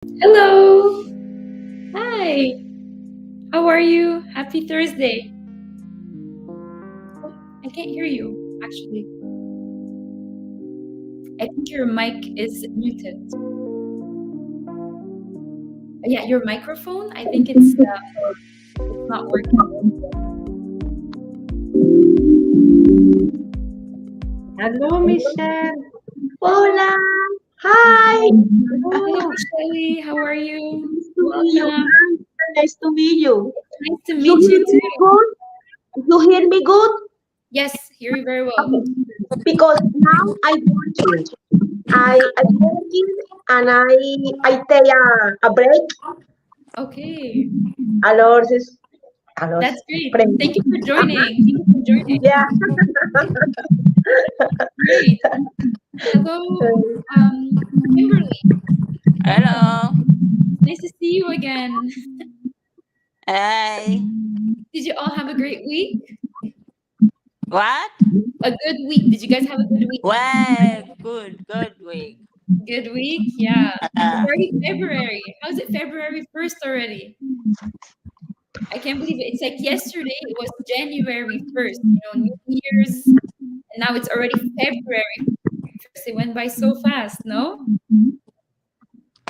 Hello. Hi. How are you? Happy Thursday. Oh, I can't hear you, actually. I think your mic is muted. Yeah, your microphone, I think it's not working. Hello, Michelle. Hola. Hi. Hello, Michelle. How are you? Welcome. Nice to meet you. Nice to meet you too. Good? You hear me good? Yes, hear you very well. Okay. Because now I'm working. I'm working and I take a break. Okay. Alors, That's great. Thank you for joining. Yeah. Great. Hello, Kimberly. Hello. Nice to see you again. Hey. Did you all have a great week? What? A good week. Did you guys have a good week? Well, good week. Good week? Yeah. It's already February. How's it February 1st already? I can't believe it. It's like yesterday it was January 1st, New Year's, and now it's already February 1st. It went by so fast, no?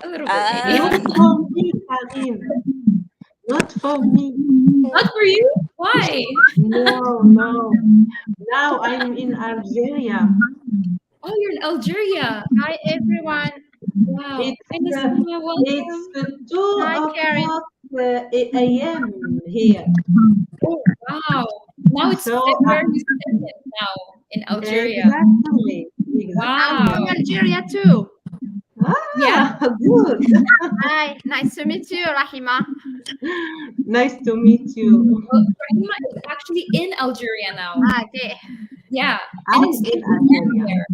A little bit, maybe. Not for me, Karim. Not for me. Not for you? Why? No. Now I'm in Algeria. Oh, you're in Algeria. Hi everyone. Wow. It's, Hi, Nassima. Welcome. It's 2 Hi, Karen. o'clock a.m. here. Oh, wow. Now it's So, February 2nd now in Algeria. Exactly. Wow. I'm from Algeria too. Yeah. Good. Hi, nice to meet you, Rahima. Nice to meet you. Well, Rahima is actually in Algeria now. Okay. Yeah. I'm And it's in Algeria.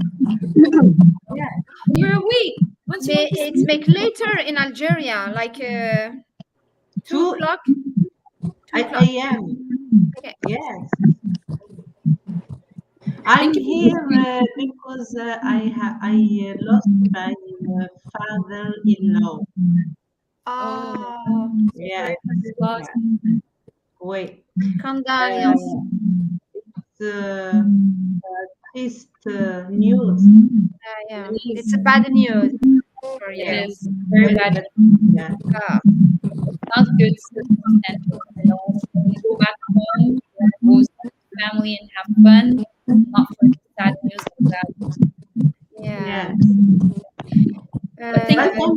Yeah. You're awake. Once you went to It's sleep. make later in Algeria, like 2 o'clock. 2 o'clock. a.m. Okay. Yes. I'm here because I lost my father-in-law. Oh, Yeah. Lost. Wait. condolences. It's trist news. Yeah, it's a bad news for you. It is very bad. Yeah. Not good circumstances. When you go back home, you want to go see your family and have fun. Not for sad news like that. Yeah. But thank you for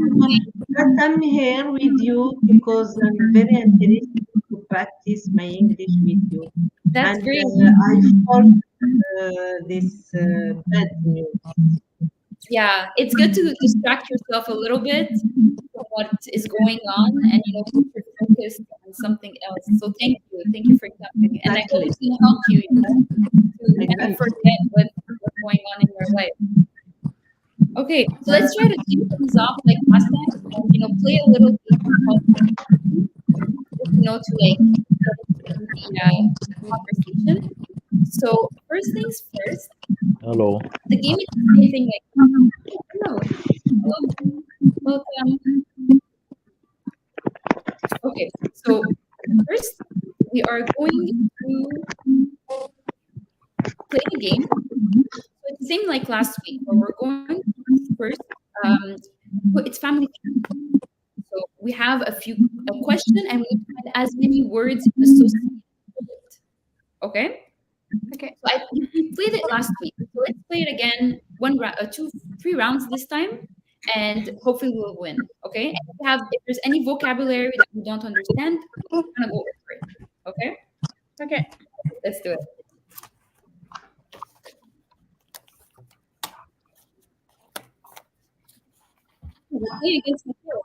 But I'm here with you because I'm very interested to practice my English with you. That's And great. I thought this bad news. Yeah, it's good to distract yourself a little bit from what is going on and put your focus on something else. So thank you for coming, and I hope it can help you, to kind of forget what's going on in your life. Okay, so let's try to keep things off like last time, and play a little game called, to like get into the conversation. So first things first. Hello. The game is the same thing like hello. Hello. Welcome. Okay, so first we are going to play the game. So it's the same like last week, where we're going to first. It's family. So we have a question, and we find as many words associated with it. Okay. Okay. So we played it last week. So let's play it again. 3 rounds this time, and hopefully we'll win. Okay. And if there's any vocabulary that we don't understand, we're gonna go over it. Okay. Okay. Let's do it. We're playing against the field.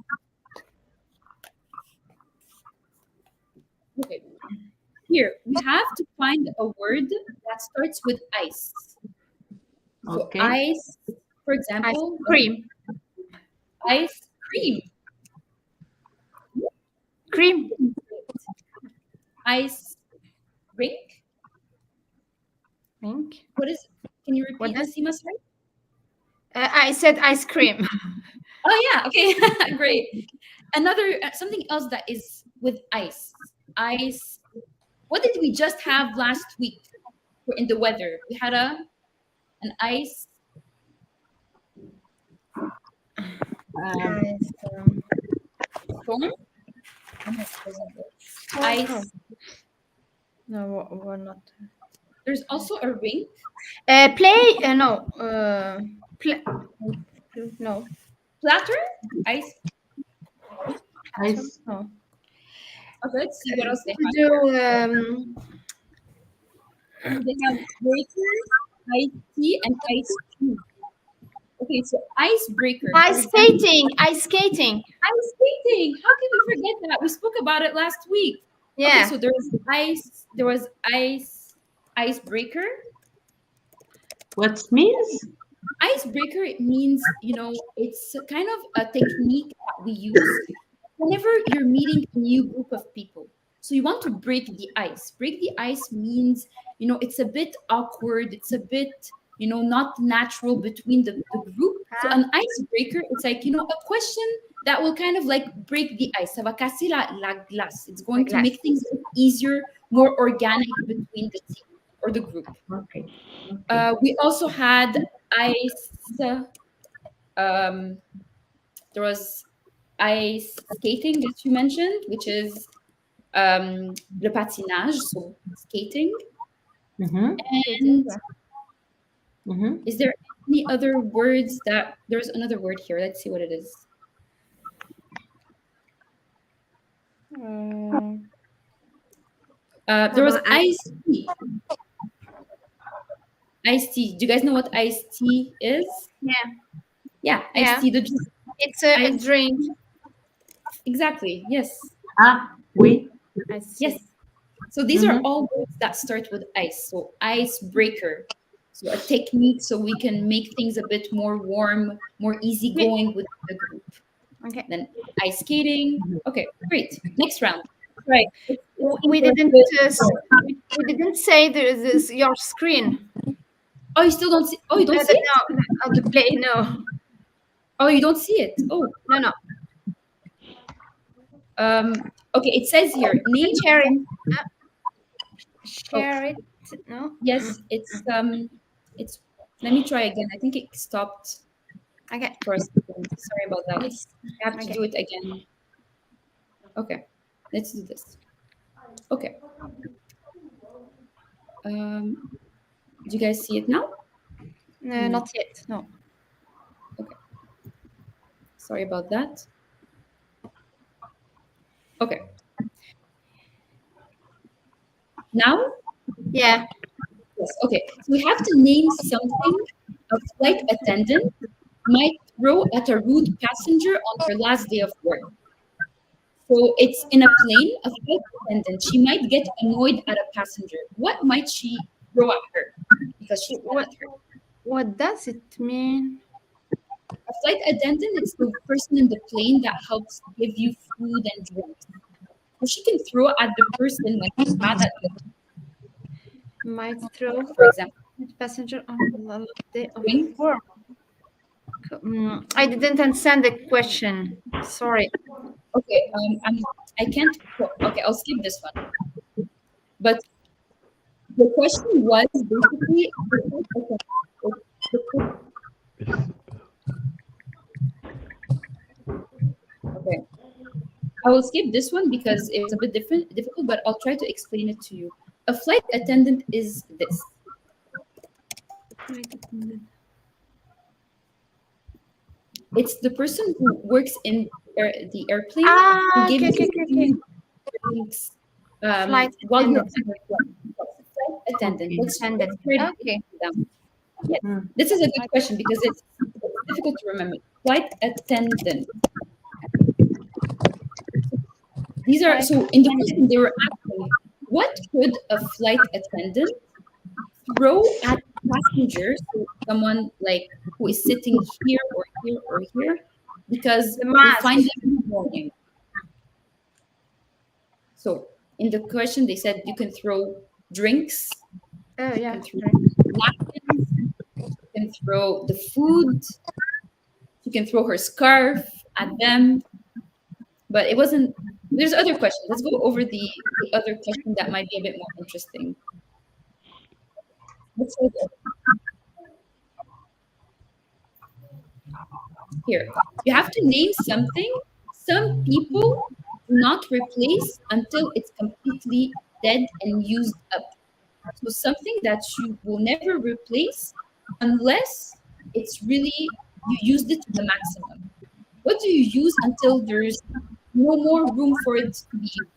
Okay. Here we have to find a word that starts with ice. So Okay. ice, for example, Ice cream. Ice cream. Cream. Ice rink. Think. What is? Can you repeat What the is- Sima? Sorry. I said ice cream. Oh yeah, okay, great. Another something else that is with ice. Ice. What did we just have last week in the weather? We had an ice. Ice, Storm. Ice. no, we're not. There's also a ring. Play. No. No. Platter. Ice. Ice. No. Okay, let's see what else they We have. do. They have breaker, ice tea, and ice tea. Okay, so icebreaker. Ice skating. Ice skating. Ice skating. How can we forget that? We spoke about it last week. Yeah. Okay, so there was icebreaker. What means? Icebreaker, it means, it's a kind of a technique that we use whenever you're meeting a new group of people. So you want to break the ice. Break the ice means, it's a bit awkward. It's a bit, not natural between the group. So an icebreaker, it's like, a question that will kind of like break the ice. Ça va casser la glace. It's going to make things easier, more organic between the team or the group. Okay. We also had ice. There was ice skating that you mentioned, which is le patinage, so skating. Mm-hmm. And Mm-hmm. is there any other words that there's another word here? Let's see what it is. There was iced tea. Iced tea. Do you guys know what iced tea is? Yeah, iced tea. It's a drink. Exactly. Yes. Oui. Yes. So these are all words that start with ice. So icebreaker. So a technique so we can make things a bit more warm, more easygoing with the group. Okay. Then ice skating. Okay, great. Next round. Right. We didn't say this your screen. Oh, you still don't see? Oh, you don't see it? No, the play. No. Oh, you don't see it? Oh, no. Okay, it says here. Name. Share it. Share it. No. Yes, it's. Let me try again. I think it stopped. Okay. For a second. Sorry about that. I have to do it again. Okay, let's do this. Okay. Do you guys see it now? No, not yet. No. Okay. Sorry about that. Okay. Now? Yeah. Yes. Okay. So we have to name something a flight attendant might throw at a rude passenger on her last day of work. So it's in a plane, a flight attendant. She might get annoyed at a passenger. What might she throw at her? Because she's mad at her. What does it mean? A flight attendant is the person in the plane that helps give you food and drinks. So she can throw at the person when she's mad at them. Might throw, for example, passenger on the last day of work. I didn't understand the question. Sorry. Okay, I can't. Okay, I'll skip this one. But the question was basically. Okay, I will skip this one because it's a bit difficult, but I'll try to explain it to you. A flight attendant is this. It's the person who works in the airplane. Who gives drinks, flight while you're attendant. Flight attendant. Okay. Yes. This is a good question because it's difficult to remember. Flight attendant. These are so in the question they were asking, what could a flight attendant throw at passengers, so someone like who is sitting here or here or here, because we find them annoying. So in the question they said you can throw drinks, Oh yeah. napkins, you can throw the food. She can throw her scarf at them. But it wasn't. There's other questions. Let's go over the other question that might be a bit more interesting. Let's say here. You have to name something some people do not replace until it's completely dead and used up. So something that you will never replace unless it's really you used it to the maximum. What do you use until there's no more room for it to be used?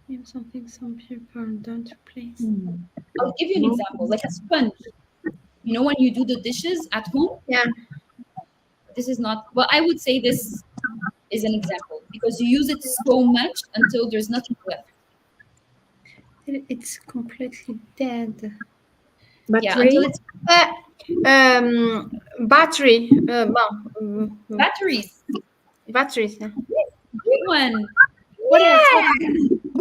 Name something some people don't replace. I'll give you an example, like a sponge. You know when you do the dishes at home? Yeah. This is not, well, I would say this is an example because you use it so much until there's nothing left. It's completely dead. Yeah, Battery. until it's Battery. batteries. Batteries. Yeah. Good one. What else?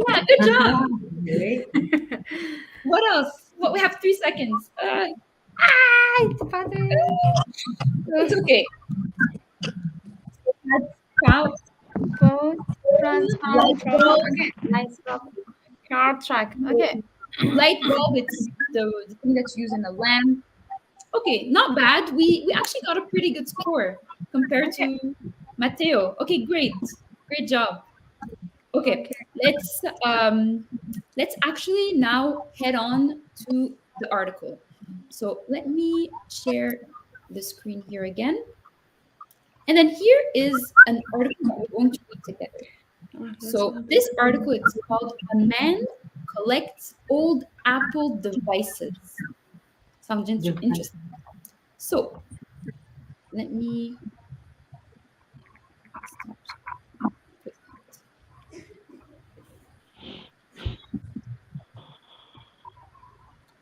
Yeah, good job. What else? What, we have 3 seconds. It's battery. It's okay. Cow, Boat. Transform. light bulb. Okay. Nice job. Car track. Okay. Light bulb, it's the thing that's used in a lamp. Okay, not bad. We actually got a pretty good score compared to Matteo. Okay, great. Great job. Okay, let's actually now head on to the article. So let me share the screen here again. And then here is an article that we're going to read together. So this article is called "A Man Collects Old Apple Devices." Sounds interesting. So let me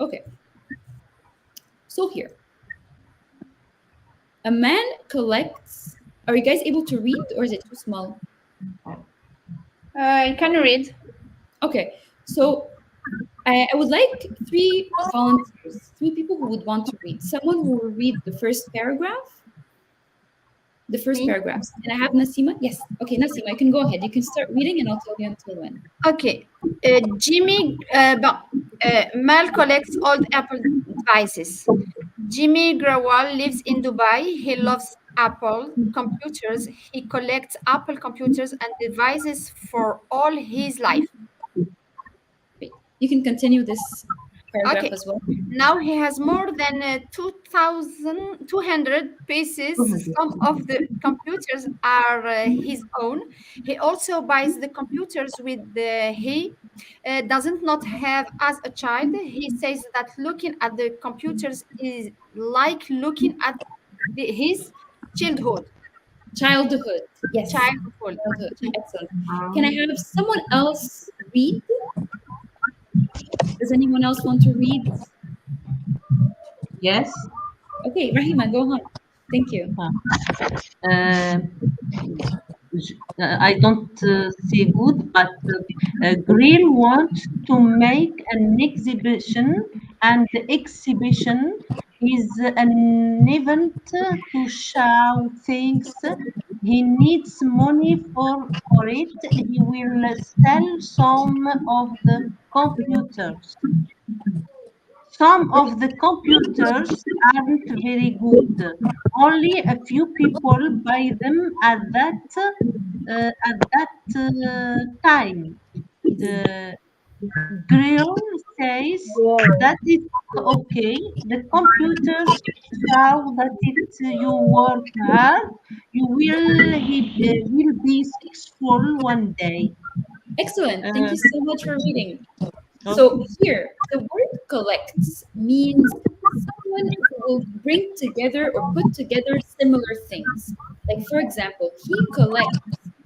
okay. So here, a man collects. Are you guys able to read, or is it too small? Can you read? Okay, so I would like 3 volunteers, 3 people who would want to read. Someone who will read the first paragraph. The first Me? paragraph. Can I have Nasima? Yes. Okay, Nasima, you can go ahead. You can start reading, and I'll tell you until when. Okay. Mal collects old Apple devices. Jimmy Grawal lives in Dubai. He loves Apple computers. He collects Apple computers and devices for all his life. Great. You can continue this paragraph Okay. as well. Now he has more than 2,200 pieces. Some of the computers are his own. He also buys the computers with he doesn't not have as a child. He says that looking at the computers is like looking at his childhood. Childhood. Yes. Childhood. Excellent. Can I have someone else read? Does anyone else want to read? Yes. Okay, Rahima, go on. Thank you. I don't say good, but Grill wants to make an exhibition, and the exhibition is an event to show things. He needs money for it. He will sell some of the computers. Some of the computers aren't very good. Only a few people buy them at that time. Grill says that it's okay. The computers show that you work hard. You will be successful one day. Excellent. Thank you so much for reading. So here, the word collects means someone who will bring together or put together similar things. Like, for example, he collects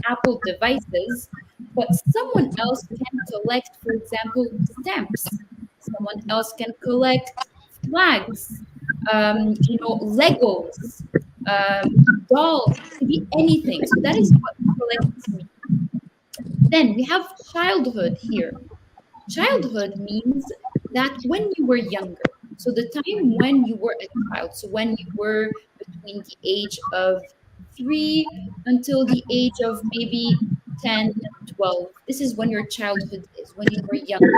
Apple devices, but someone else can collect, for example, stamps. Someone else can collect flags, Legos, dolls. It could be anything. So that is what collects means. Then we have childhood here. Childhood means that when you were younger, So the time when you were a child, so when you were between the age of 3 until the age of maybe 10, 12, this is when your childhood is, when you were younger.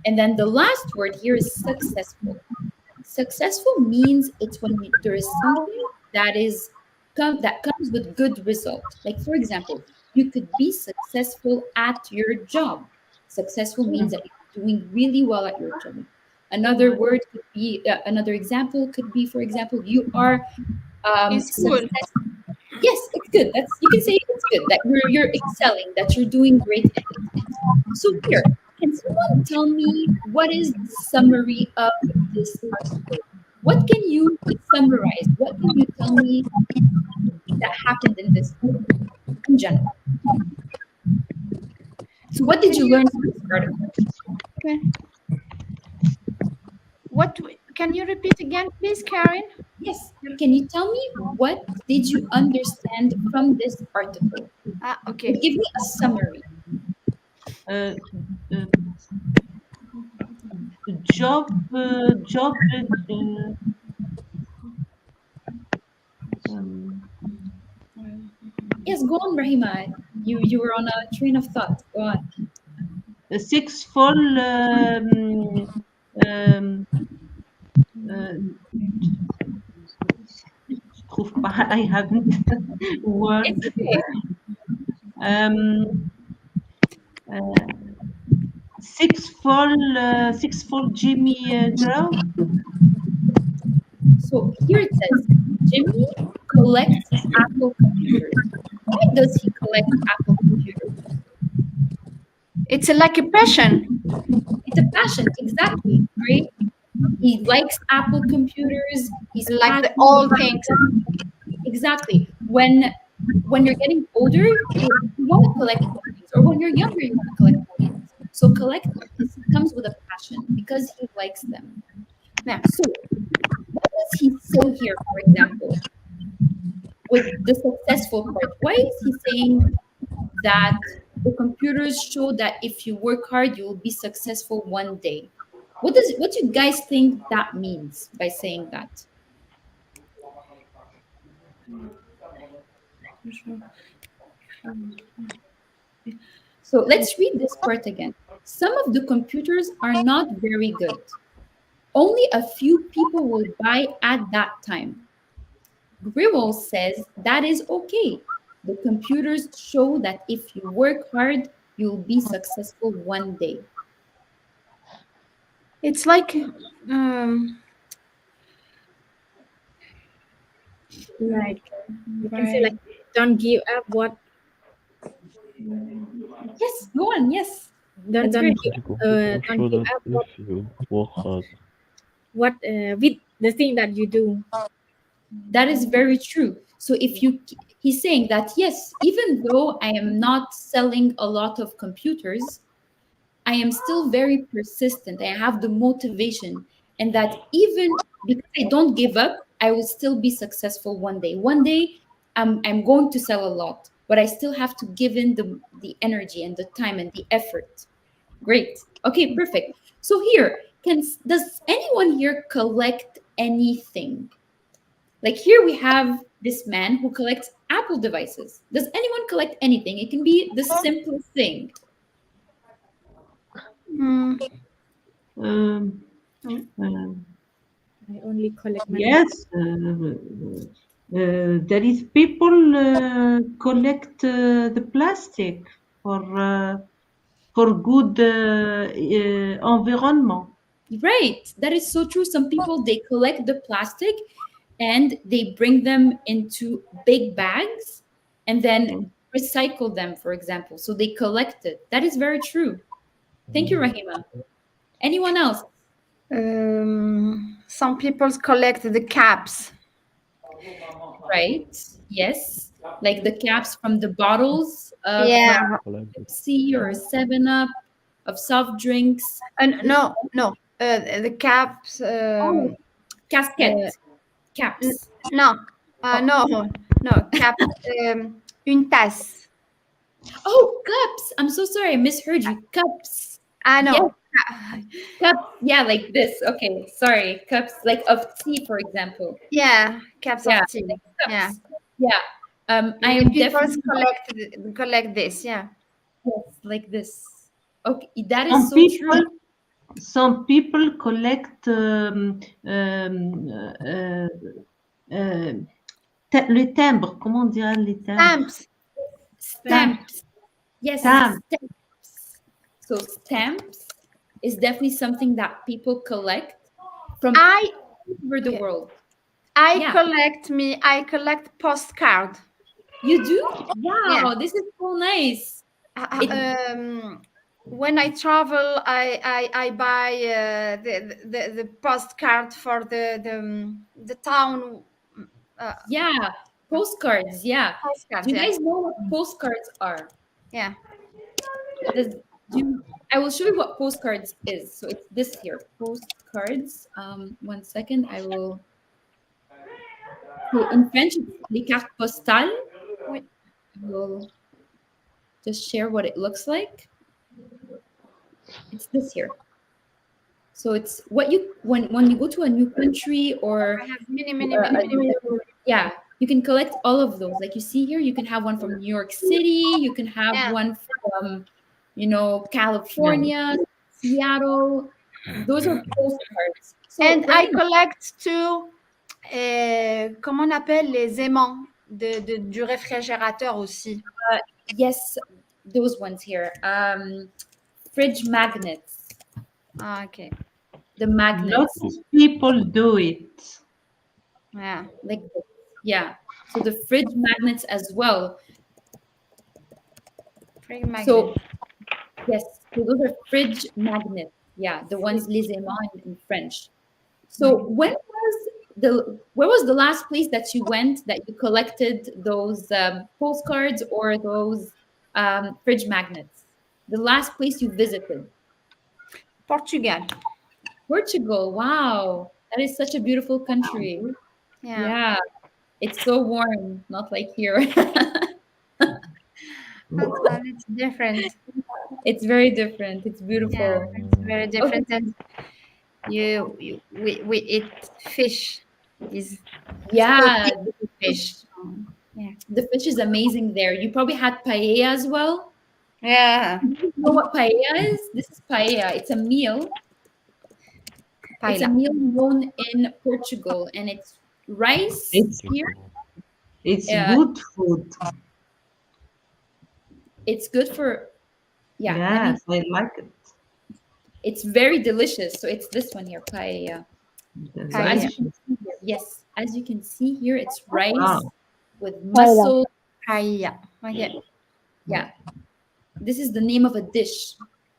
And then the last word here is successful. Successful means it's when there is something that comes with good result. Like for example, you could be successful at your job. Successful means that you're doing really well at your job. Another word could be another example could be, for example, you are In school. success. Yes, it's good. That's you can say it's good that you're excelling, that you're doing great in it. So here, can someone tell me what is the summary of this article? What can you summarize? What can you tell me that happened in this article in general? So what did you learn from this article? Okay. Can you repeat again, please, Karen? Yes. Can you tell me what did you understand from this article? Okay. Give me a summary. uh, uh, job um, Yes, go on, Rahima. You were on a train of thought. Go on. sixfold um, uh, trouve pas, I haven't word. It's okay. Um, uh, sixfold Jimmy Grove. So here it says Jimmy collects Apple computers. Why does he collect Apple computers? It's like a passion. It's a passion, exactly. Great. He likes Apple computers. He's Like the passionate old about things. them. Exactly. When you're getting older, you want to collect more things, or when you're younger, you want to collect more things. So collecting comes with a passion because he likes them. Now, so what does he say here, for example, with the successful part? Why is he saying that the computers show that if you work hard, you will be successful one day? What do you guys think that means by saying that? So let's read this part again. Some of the computers are not very good. Only a few people will buy at that time. Grewal says that is okay. The computers show that if you work hard, you'll be successful one day. It's like Like you can say, like, don't give up. What? Yes, go on. Yes. Don't That's don't very give The computer don't show give that up. What? if you work hard. What with the thing that you do. That is very true. So he's saying that yes, even though I am not selling a lot of computers, I am still very persistent. I have the motivation, and that even because I don't give up, I will still be successful one day. One day, I'm going to sell a lot, but I still have to give in the energy and the time and the effort. Great. Okay, perfect. So here, does anyone here collect anything? Like here we have this man who collects Apple devices. Does anyone collect anything? It can be the simplest thing. Um, I only collect money. yes, there is people collect the plastic for good environment. Right. That is so true. Some people they collect the plastic and they bring them into big bags and then recycle them, for example. So they collect it. That is very true. Thank you, Rahima. Anyone else? some people collect the caps. Right. Yes. Like the caps from the bottles of Yeah. Pepsi or 7-Up, of soft drinks. No. The caps. Casquette. Caps. No. No. Cap. Une tasse. Oh, cups. I'm so sorry. I misheard you. Cups. No. Yes. Cups, yeah, like this. Okay, sorry. Cups like of tea, for example. Yeah, cups Yeah, of tea. like Yeah. cups. Yeah. I The am people definitely collect this. Yeah. yes, like this. Okay, that is Some so true. people, some people collect le timbre. Comment on dirait les timbres? Stamps. Stamps. Yes, Stamp. stamps. So stamps is definitely something that people collect from I all over the world. Yeah. I collect postcard. You do? Yeah. Wow, this is so nice. When I travel, I buy the postcard for the town. Yeah, postcards. Yeah. Postcards. Do you Yeah. guys know what postcards are? Yeah. Does do I will show you what postcards is. So it's this here, postcards. 1 second, I will. So in French, it's les cartes postales. Oui. I will just share what it looks like. It's this here. So it's what you when you go to a new country or I have many. yeah, you can collect all of those. Like you see here, you can have one from New York City, you can have Yeah. one from, California, Seattle. Those are postcards. So And I right now- collect too, comment on appelle les aimants du réfrigérateur aussi. yes, those ones here. Fridge magnets. Ah, okay. The Lots magnets. of people do it. Yeah. Like this. Yeah. So the fridge magnets as well. Fridge magnet. So yes, so those are fridge magnets. Yeah, the ones les aimants in French. So where was the last place that you went that you collected those postcards or those fridge magnets? The last place you visited? Portugal. Portugal. Wow, that is such a beautiful country. Yeah. Yeah, it's so warm, not like here. It's different. It's very different. It's beautiful. Yeah, it's very different. And we eat fish. Is Yeah, fish. Yeah. the fish is amazing there. You probably had paella as well. Yeah. You know what paella is? This is paella. It's a meal. It's a Paella. meal known in Portugal, and it's rice here. It's Yeah. good food. It's good for yeah. Yes, I like it. It's very delicious. So it's this one here, paella. So as you can see here, yes, as you can see here, it's rice Wow. with mussels. Paella. Okay. Yeah, this is the name of a dish.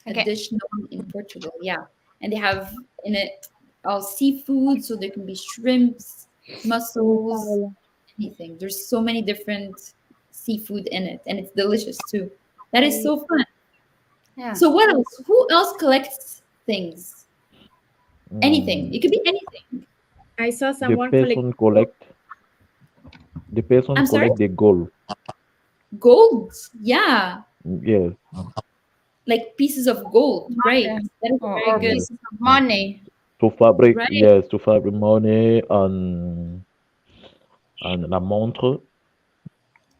A Okay. dish known in Portugal. Yeah, and they have in it all seafood, so there can be shrimps, mussels, anything. There's so many different seafood in it, and it's delicious too. That is so fun. Yeah. So what else? Who else collects things? Anything. It could be anything. I saw The someone person collect. The person I'm sorry? collect the gold. Gold. Yeah, Yes. like pieces of gold. Right. That is Or very good. pieces of money. To fabric. Right. Yes. To fabric money and la montre.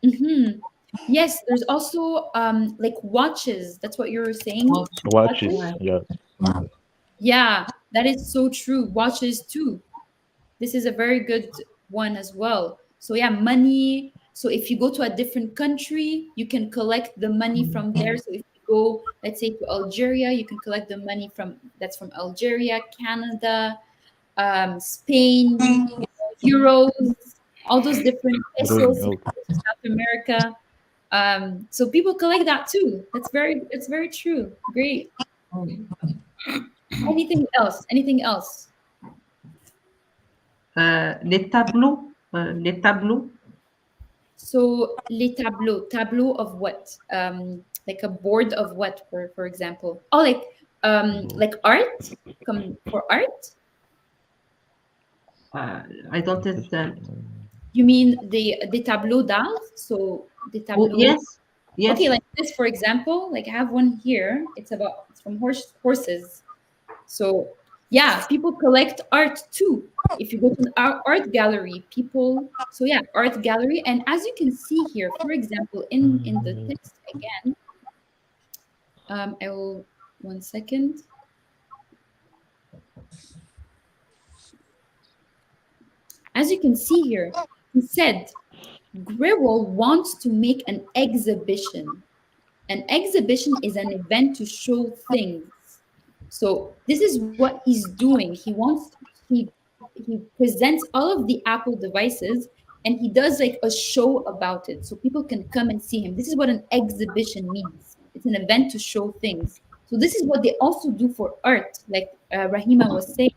Mm-hmm. Yes, there's also like watches. That's what you were saying. Watches. Yes. Yeah, that is so true. Watches too. This is a very good one as well. So yeah, money. So if you go to a different country, you can collect the money from there. So if you go, let's say to Algeria, you can collect the money from Algeria, Canada, Spain, euros, all those different pesos, Okay. South America. So people collect that too. That's very true. Great. Anything else? Anything else? Les tableaux. Les tableaux. So les tableaux. Tableau of what? Like a board of what, for example? Oh, like art? Come for art? I don't understand. You mean the tableau d'art? So the tableau. Oh, yes. Okay, like this, for example. Like I have one here. It's from horses. So yeah, people collect art too. If you go to an art gallery, people, so yeah, art gallery. And as you can see here, for example, in the text again, I will, 1 second. As you can see here, he said, Grewal wants to make an exhibition. An exhibition is an event to show things. So this is what he's doing. He presents all of the Apple devices and he does like a show about it so people can come and see him. This is what an exhibition means. It's an event to show things. So this is what they also do for art, like Rahima was saying,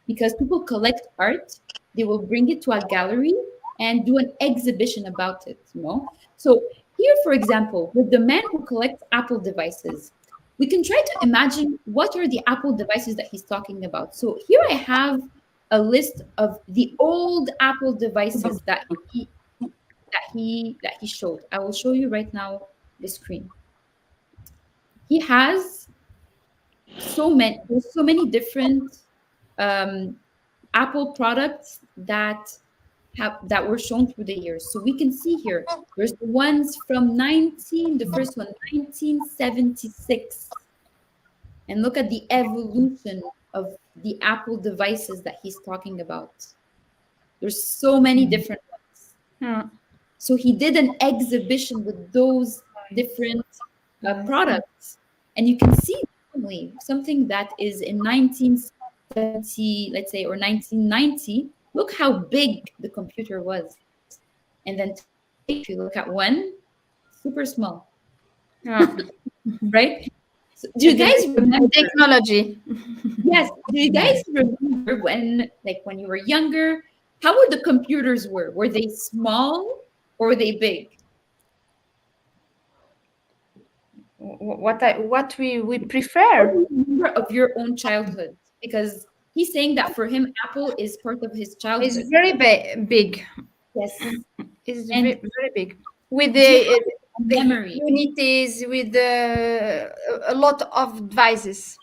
because people collect art, they will bring it to a gallery and do an exhibition about it, you know. So here, for example, with the man who collects Apple devices, we can try to imagine what are the Apple devices that he's talking about. So here I have a list of the old Apple devices that he showed. I will show you right now the screen. He has there's so many different Apple products that were shown through the years. So we can see here, there's the ones from the first one, 1976. And look at the evolution of the Apple devices that he's talking about. There's so many different ones. Yeah. So he did an exhibition with those different products. And you can see something that is in 1970, let's say, or 1990, look how big the computer was. And then if you look at one, super small. Yeah. Right? So do you guys remember technology? Yes. Do you guys remember when you were younger, how were the computers were? Were they small or were they big? What we prefer. Remember of your own childhood, because he's saying that for him, Apple is part of his childhood. It's very big. Yes, It's and very big with the memory, unities, with a lot of devices.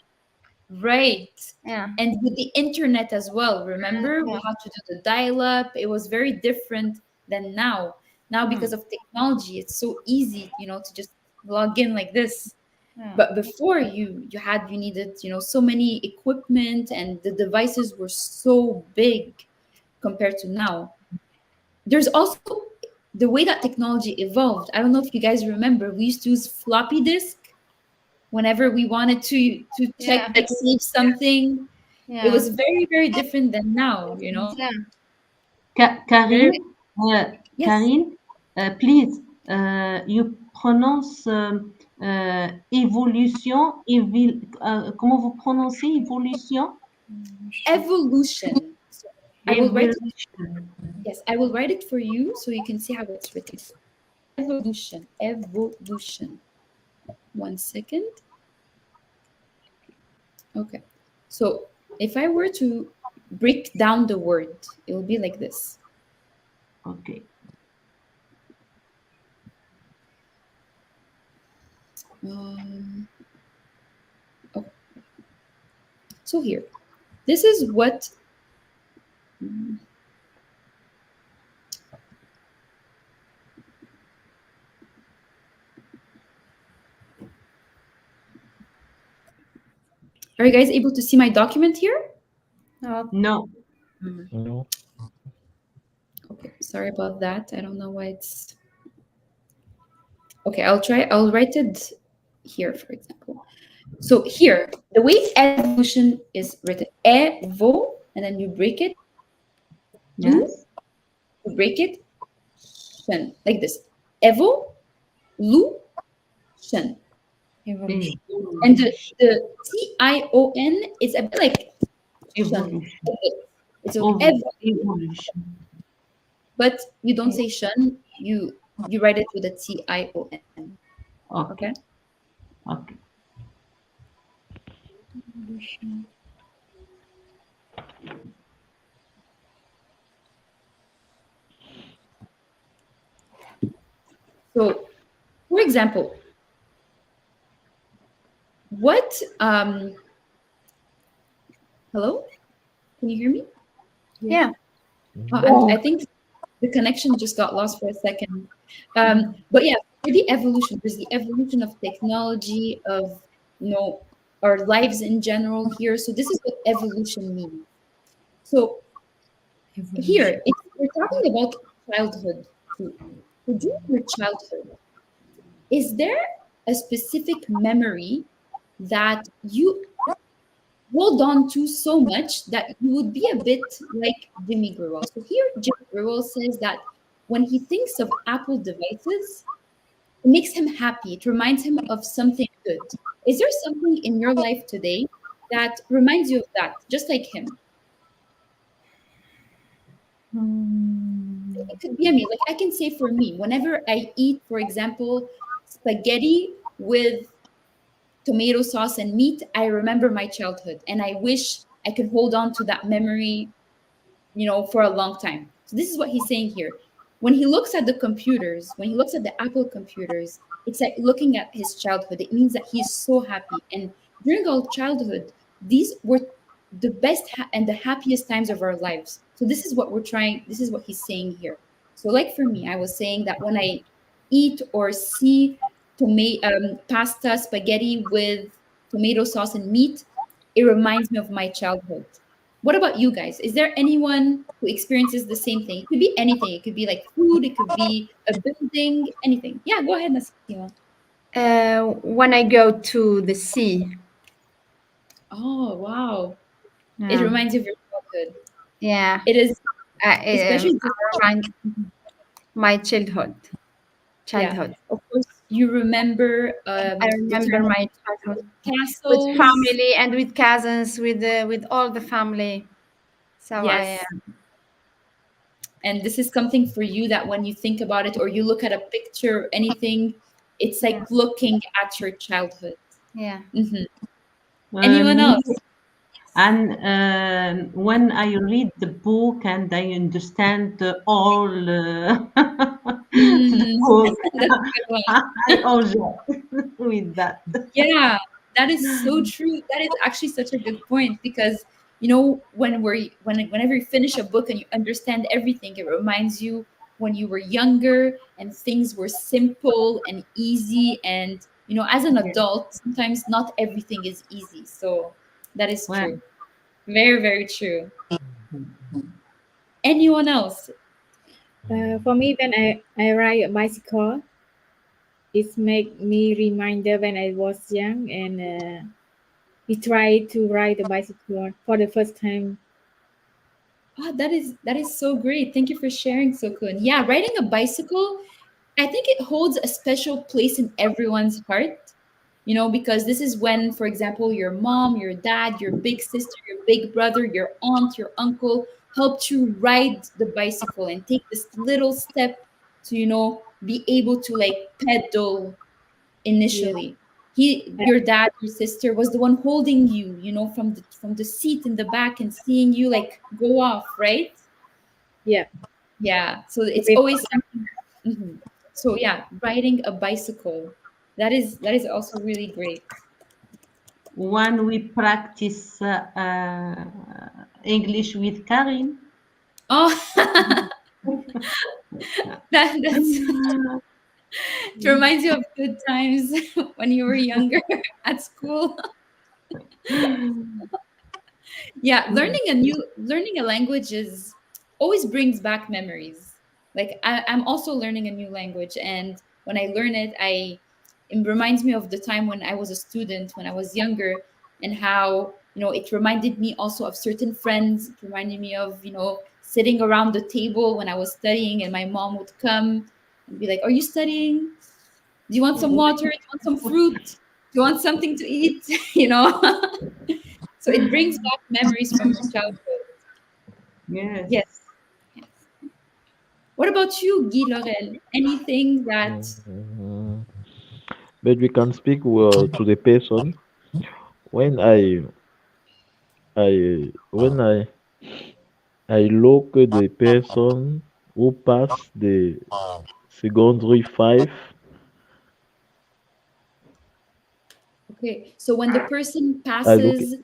right? Yeah, And with the internet as well. Remember, we Yeah. had to do the dial-up. It was very different than now. Now, because of technology, it's so easy, to just log in like this. Yeah. But before you needed, so many equipment, and the devices were so big compared to now. There's also the way that technology evolved. I don't know if you guys remember, we used to use floppy disk whenever we wanted to check, Yeah. save something. Yeah. It was very, very different than now, Yeah. Karine, Yes. Karine, please, you pronounce évolution. Comment vous prononcez évolution? Evolution. So I will write it, Evolution. yes, I will write it for you so you can see how it's written. Evolution. 1 second. Okay. So if I were to break down the word, it will be like this. Okay. Okay. So here, this is what Are you guys able to see my document here? No. No. No. Okay, sorry about that. I don't know why it's... Okay, I'll write it here, for example. So here, the way evolution is written, evo, and then you break it. Yes. You break it, shen, like this. Evo, lu, shen. Evolution. And the Tion is a bit like Evolution. shun. It's like Evolution. but you don't say shun, you write it with a Tion. Okay. Okay. Okay. So, for example, what Hello? Can you hear me? Yeah. I think the connection just got lost for a second. But yeah, for the evolution, there's the evolution of technology, of our lives in general here. So this is what evolution means. So here, we're talking about childhood too. So during your childhood, is there a specific memory that you hold on to so much that you would be a bit like Jimmy Grewal? So here, Jimmy Grewal says that when he thinks of Apple devices, it makes him happy. It reminds him of something good. Is there something in your life today that reminds you of that, just like him? It could be a meal. Like I can say for me, whenever I eat, for example, spaghetti with tomato sauce and meat, I remember my childhood and I wish I could hold on to that memory, for a long time. So this is what he's saying here. When he looks at the computers, when he looks at the Apple computers, it's like looking at his childhood. It means that he's so happy. And during our childhood, these were the best and the happiest times of our lives. So this is what he's saying here. So like for me, I was saying that when I eat or see pasta, spaghetti with tomato sauce and meat, it reminds me of my childhood. What about you guys? Is there anyone who experiences the same thing? It could be anything. It could be like food. It could be a building. Anything. Yeah, go ahead, Nasima. When I go to the sea. Oh wow! It Yeah. reminds you of your childhood. Yeah. It is, especially I remind my childhood. yeah. Of course, you remember I the remember time of my childhood with castles. family and with cousins, with all the family. So Yes, and this is something for you that when you think about it or you look at a picture or anything, it's yeah, like looking at your childhood. yeah, Hmm. Anyone Me, else? and when I read the book and I understand all the Mm, book, that's a good one. I enjoy with that. Yeah, that is so true. That is actually such a good point because whenever you finish a book and you understand everything, it reminds you when you were younger and things were simple and easy. And as an yeah. adult, sometimes not everything is easy. So that is Well, true. Very, very true. Anyone else? For me, when I ride a bicycle, it make me reminder when I was young and we tried to ride a bicycle for the first time. Ah, that is so great. Thank you for sharing, Sokun. Yeah, riding a bicycle, I think it holds a special place in everyone's heart, because this is when, for example, your mom, your dad, your big sister, your big brother, your aunt, your uncle helped you ride the bicycle and take this little step to, be able to like pedal Yeah, initially. Your dad, your sister was the one holding you, from the seat in the back and seeing you like go off, right? yeah. Yeah. So it's With always something. Mhm. So yeah, riding a bicycle. That is also really great. when we practice English with Karin, Oh, that's it reminds you of good times when you were younger at school. Yeah, learning a language is always brings back memories. Like I'm also learning a new language, and when I learn it, it reminds me of the time when I was a student, when I was younger, and how it reminded me also of certain friends. It reminded me of sitting around the table when I was studying, and my mom would come and be like, "Are you studying? Do you want some water? Do you want some fruit? Do you want something to eat?" you know. So it brings back memories from your childhood. Yes. yes. Yes. What about you, Guy Laurel? Anything that Mhm. But we can speak to the person when I look at the person who pass the secondary 5. okay? So when the person I look passes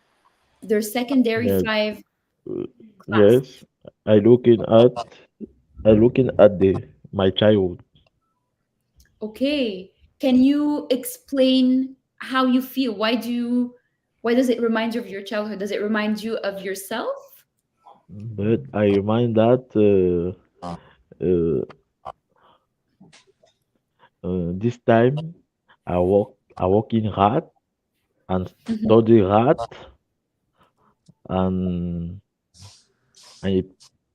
their secondary Yes. 5 Uh, class. yes. I looking at my child. Okay. Can you explain how you feel? Why does it remind you of your childhood? Does it remind you of yourself? But I remind that uh, this time I work in rat and Mhm. study rat and I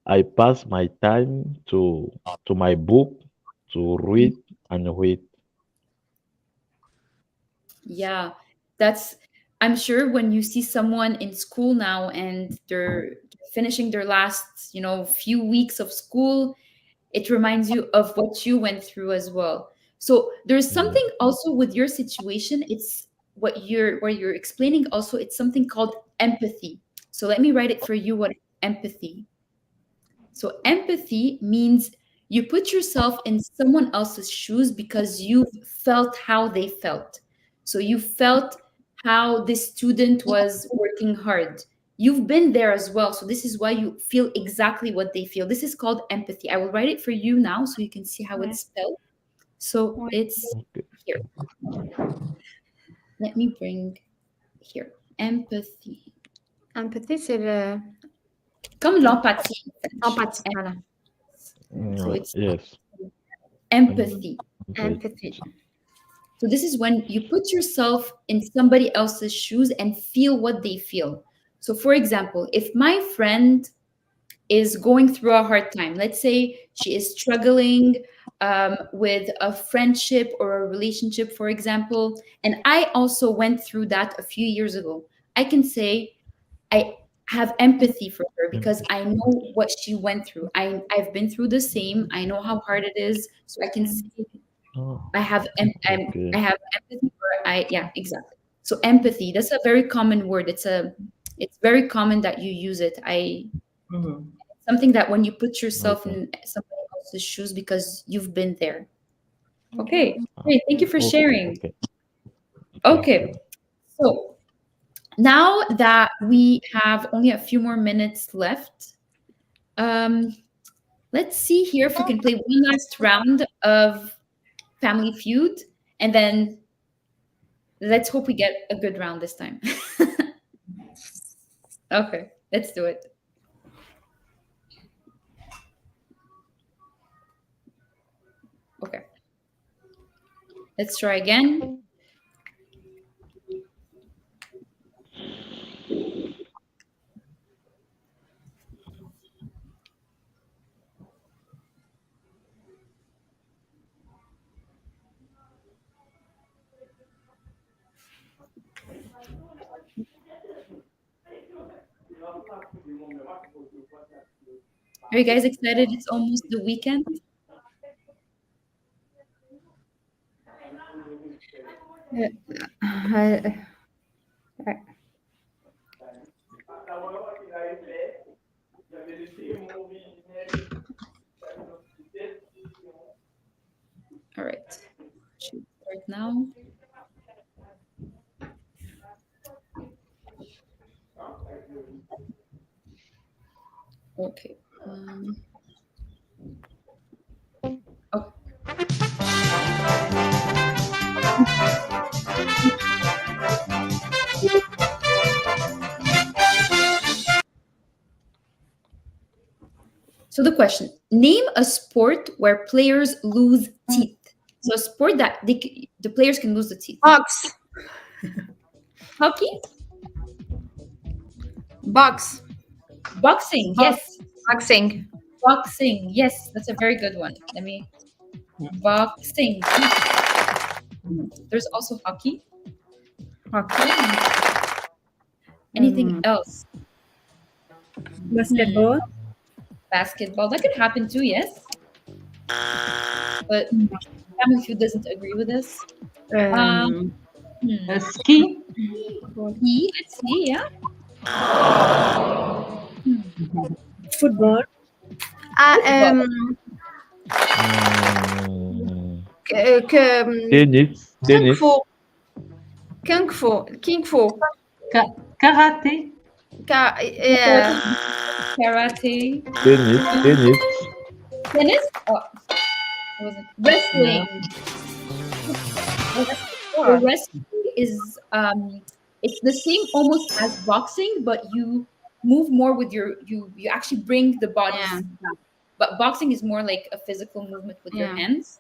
I pass my time to my book to read and read. Yeah, that's, I'm sure when you see someone in school now and they're finishing their last, few weeks of school, it reminds you of what you went through as well. So there's Yes. something also with your situation. It's what you're explaining also, it's something called empathy. So let me write it for you, what empathy. So empathy means you put yourself in someone else's shoes because you felt how they felt. So you felt how this student was working hard. You've been there as well. So this is why you feel exactly what they feel. This is called empathy. I will write it for you now so you can see how Ouais. it's spelled. So Ouais. it's Okay. here. Let me bring here. Empathy. Empathy, c'est le Comme l'empathie in French. empathie. Voilà. So it's Yes. empathy. Empathy. So this is when you put yourself in somebody else's shoes and feel what they feel. So for example, if my friend is going through a hard time, let's say she is struggling with a friendship or a relationship, for example, and I also went through that a few years ago, I can say I have empathy for her because I know what she went through. I've been through the same. I know how hard it is. So I can say Oh, I have okay. I have empathy for yeah, exactly. So empathy, that's a very common word. It's very common that you use it. Mhm. Something that when you put yourself Okay. in somebody else's shoes because you've been there. Okay, great. Thank you for Okay. sharing. Okay. Thank Okay, you. so now that we have only a few more minutes left, um, let's see here if we can play one last round of Family Feud, and then let's hope we get a good round this time. Okay, let's do it. Okay, let's try again. Are you guys excited? It's almost the weekend. Uh, All right, should start now. Okay. Okay. So the question: name a sport where players lose teeth. So a sport that the players can lose the teeth. box. Hockey, Box. boxing. Box. Yes, Boxing. boxing. Yes, that's a very good one. Let me boxing. There's also hockey. Okay. Anything else? Basketball. Basketball. That could happen too. Yes, but Family Feud doesn't agree with this. Um, Ski. Let's see. Yeah. Football. Football. Mm, Kung tennis. Fu. Kung Fu. Kung Fu. Karaté. Karate. Tennis. Tennis? Oh, what was it? Wrestling. So wrestling is it's the same almost as boxing, but you move more with you actually bring the bodies Yeah. down. But boxing is more like a physical movement with your Yeah. hands.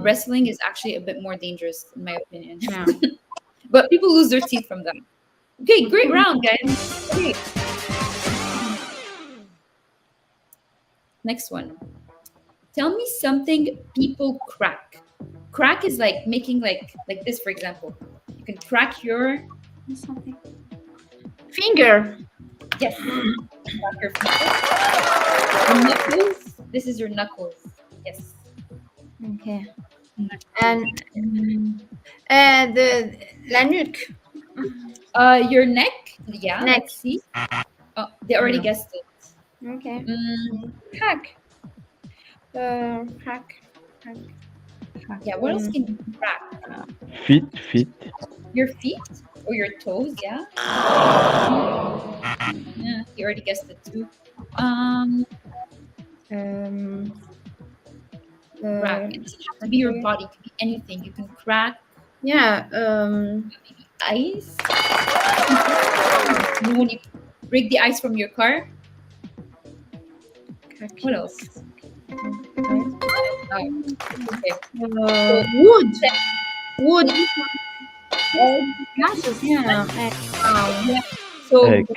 Wrestling is actually a bit more dangerous, in my opinion. Yeah. But people lose their teeth from them. Okay, great round, guys. Okay. Next one. Tell me something people crack. Crack is like making like this, for example. You can crack your Something. Finger. yes. Crack your fingers. Your knuckles. This is your knuckles. Yes. Okay. And the la nuque. Your neck. Yeah. Neck. Let's see. Oh, they already guessed it. Okay. Mm, Crack. Crack. yeah. What else can you crack? Feet. Your feet or your toes? Yeah. Yeah. You already guessed it too. Crack. It doesn't have to be your body. It could be anything. You can crack Yeah. ice. You know when you break the ice from your car. What else? Okay. Wood. Wood. Glasses. Yeah. Yeah. So Egg. egg,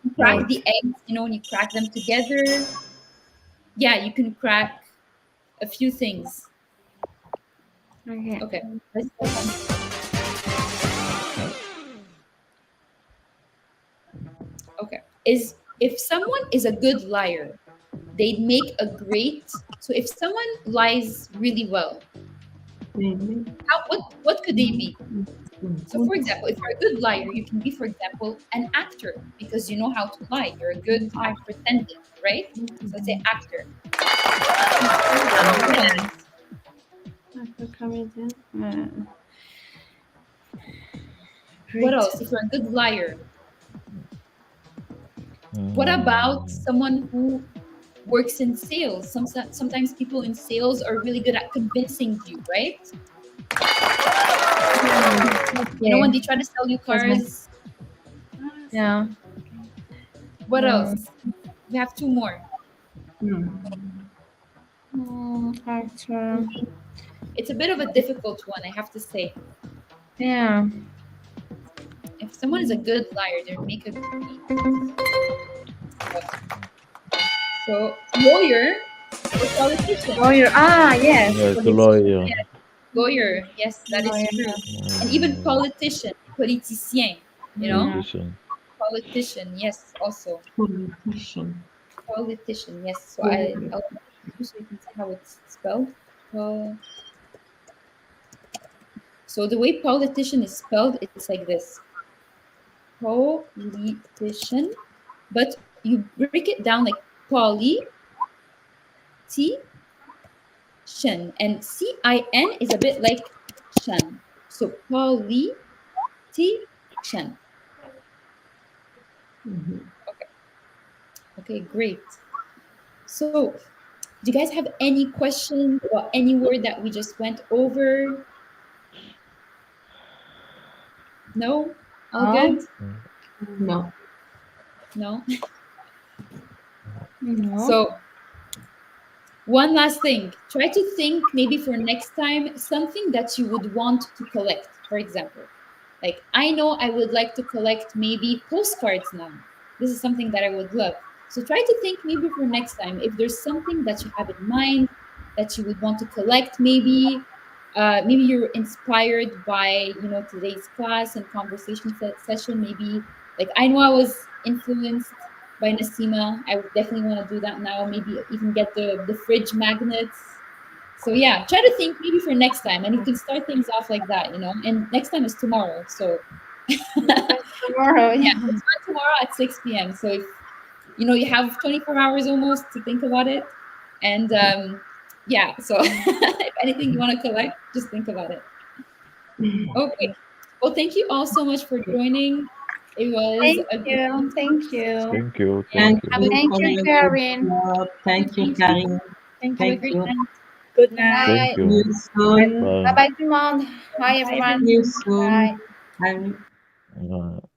you crack the eggs. You know when you crack them together. Yeah, you can crack a few things. Okay. Okay. Let's go on. Okay. Is if someone is a good liar, they'd make a great. So if someone lies really well, what could they be? So for example, if you're a good liar, you can be, for example, an actor because you know how to lie. You're a good time pretending, right? So let's say actor. What else? If you're a good liar, what about someone who works in sales? Sometimes people in sales are really good at convincing you, right? You know when they try to sell you cars. Yeah. What else? We have two more. Actor. It's a bit of a difficult one, I have to say. Yeah. If someone is a good liar, they make a so lawyer or politician. Lawyer. Ah, yes. Yes, the lawyer. Lawyer, yes, that is true. And even politician, politicien, you know, Politician. politician, yes, also politician, yes. So I'll so you can see how it's spelled. So the way politician is spelled, it's like this: politician, but you break it down like poly, T, shin, and CIN is a bit like shan. So politician. Okay, great. So, do you guys have any questions about any word that we just went over? No? All good? No. No? So, one last thing. Try to think maybe for next time something that you would want to collect, for example. Like, I know I would like to collect maybe postcards now. This is something that I would love. So try to think maybe for next time if there's something that you have in mind that you would want to collect. Maybe you're inspired by today's class and conversation session. Maybe like I know I was influenced by Nasima. I would definitely want to do that now. Maybe even get the fridge magnets. So yeah, try to think maybe for next time, and you can start things off like that, And next time is tomorrow, so Tomorrow. yeah, it's not tomorrow at 6 p.m. So if you have 24 hours almost to think about it, and yeah. So if anything you want to collect, just think about it. Okay. Well, thank you all so much for joining. It was Thank a good you. Thank you. Thank you. Thank Thank you. you Thank for you, your good Karin. job. Thank you, Thank you. Karin. Thank you. Thank Good you. night. Good night. Thank Bye. See you you. soon. Bye. Bye bye, Dumont. Bye, Bye, everyone. See you everyone. soon. Bye. Bye. Bye.